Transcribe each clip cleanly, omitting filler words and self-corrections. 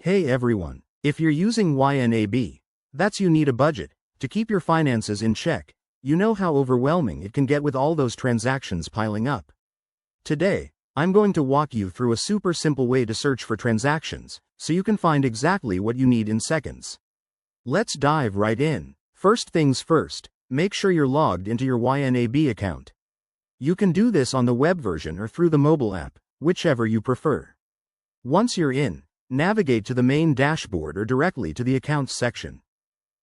Hey everyone, if you're using YNAB, that's you need a budget to keep your finances in check. You know how overwhelming it can get with all those transactions piling up. Today, I'm going to walk you through a super simple way to search for transactions, so you can find exactly what you need in seconds. Let's dive right in. First things first, make sure you're logged into your YNAB account. You can do this on the web version or through the mobile app, whichever you prefer. Once you're in, navigate to the main dashboard or directly to the Accounts section.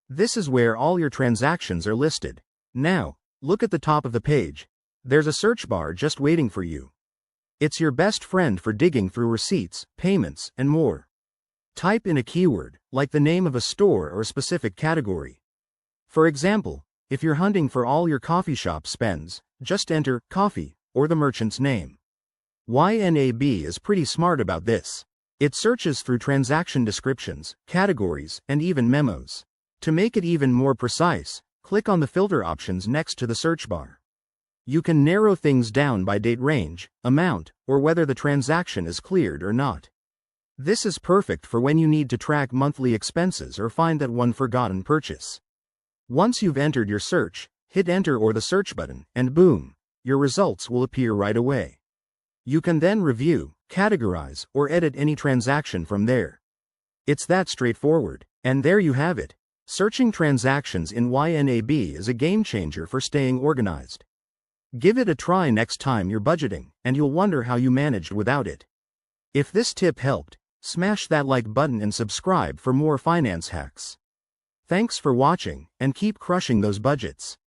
This is where all your transactions are listed. Now, look at the top of the page. There's a search bar just waiting for you. It's your best friend for digging through receipts, payments, and more. Type in a keyword, like the name of a store or a specific category. For example, if you're hunting for all your coffee shop spends, just enter coffee or the merchant's name. YNAB is pretty smart about this. It searches through transaction descriptions, categories, and even memos. To make it even more precise, click on the filter options next to the search bar. You can narrow things down by date range, amount, or whether the transaction is cleared or not. This is perfect for when you need to track monthly expenses or find that one forgotten purchase. Once you've entered your search, hit enter or the search button, and boom, your results will appear right away. You can then review, categorize, or edit any transaction from there. It's that straightforward. And there you have it. Searching transactions in YNAB is a game changer for staying organized. Give it a try next time you're budgeting, and you'll wonder how you managed without it. If this tip helped, smash that like button and subscribe for more finance hacks. Thanks for watching, and keep crushing those budgets.